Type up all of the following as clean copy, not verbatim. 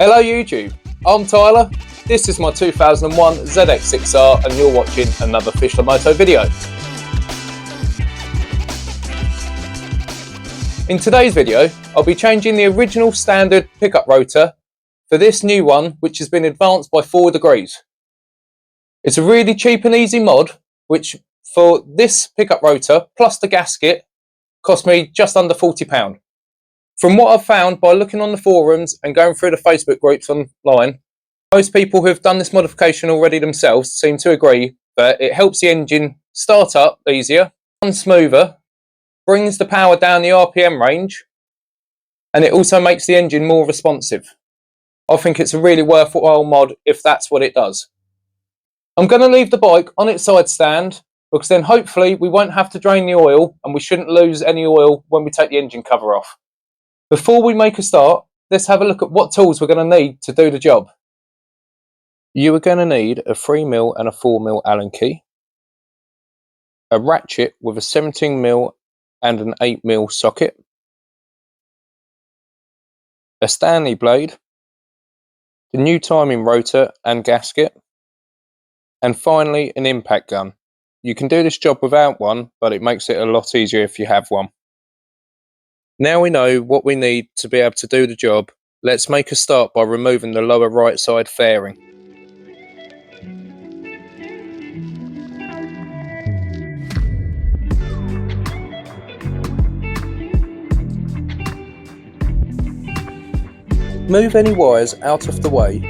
Hello YouTube, I'm Tyler, this is my 2001 ZX6R and you're watching another Fischler Moto video. In today's video, I'll be changing the original standard pickup rotor for this new one which has been advanced by 4 degrees. It's a really cheap and easy mod which for this pickup rotor plus the gasket cost me just under £40. From what I've found by looking on the forums and going through the Facebook groups online, most people who have done this modification already themselves seem to agree that it helps the engine start up easier, run smoother, brings the power down the RPM range, and it also makes the engine more responsive. I think it's a really worthwhile mod if that's what it does. I'm going to leave the bike on its side stand because then hopefully we won't have to drain the oil and we shouldn't lose any oil when we take the engine cover off. Before we make a start, let's have a look at what tools we're going to need to do the job. You are going to need a 3mm and a 4mm Allen key, a ratchet with a 17mm and an 8mm socket, a Stanley blade, the new timing rotor and gasket, and finally an impact gun. You can do this job without one, but it makes it a lot easier if you have one. Now we know what we need to be able to do the job, let's make a start by removing the lower right side fairing. Move any wires out of the way,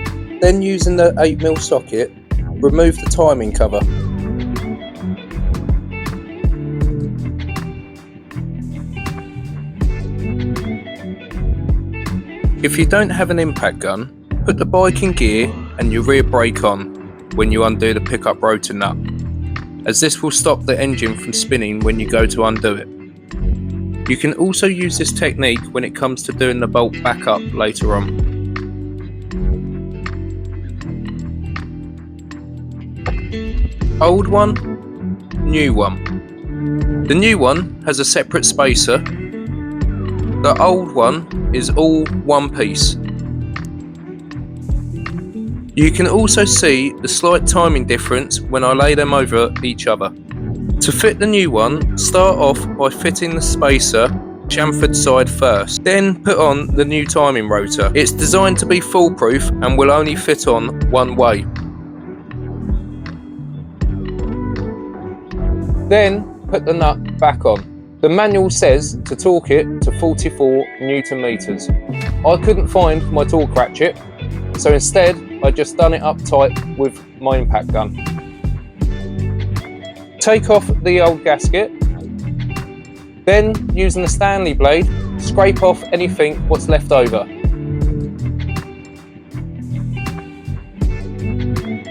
then using the 8mm socket, remove the timing cover. If you don't have an impact gun, put the bike in gear and your rear brake on when you undo the pickup rotor nut, as this will stop the engine from spinning when you go to undo it. You can also use this technique when it comes to doing the bolt back up later on. Old one, new one. The new one has a separate spacer. The old one is all one piece. You can also see the slight timing difference when I lay them over each other. To fit the new one, start off by fitting the spacer chamfered side first, then put on the new timing rotor. It's designed to be foolproof and will only fit on one way. Then put the nut back on. The manual says to torque it to 44 Newton meters. I couldn't find my torque ratchet, so instead I just done it up tight with my impact gun. Take off the old gasket, then using the Stanley blade, scrape off anything what's left over.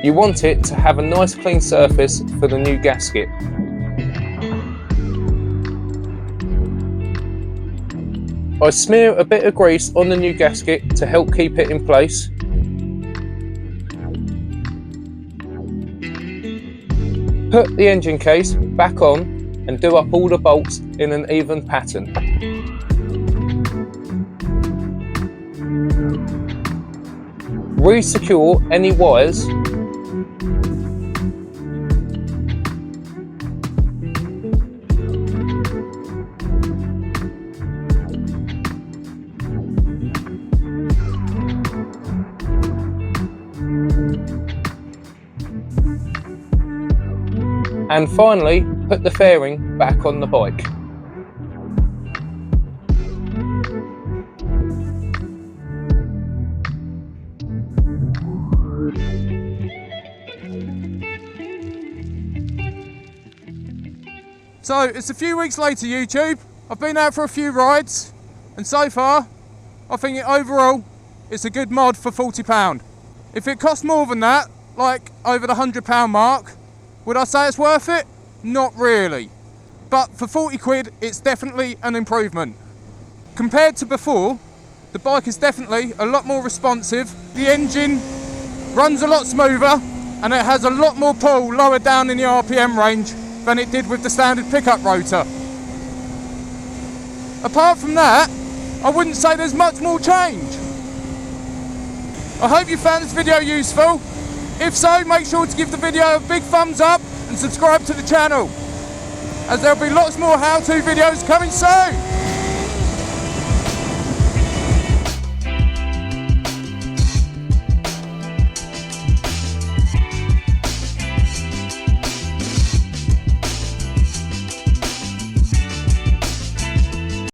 You want it to have a nice clean surface for the new gasket. I smear a bit of grease on the new gasket to help keep it in place. Put the engine case back on and do up all the bolts in an even pattern. Re-secure any wires . And finally, put the fairing back on the bike. So it's a few weeks later, YouTube. I've been out for a few rides and so far I think overall it's a good mod for £40. If it cost more than that, like over the £100 mark, would I say it's worth it? Not really. But for 40 quid, it's definitely an improvement. Compared to before, the bike is definitely a lot more responsive. The engine runs a lot smoother and it has a lot more pull lower down in the RPM range than it did with the standard pickup rotor. Apart from that, I wouldn't say there's much more change. I hope you found this video useful. If so, make sure to give the video a big thumbs up and subscribe to the channel, as there'll be lots more how-to videos coming soon.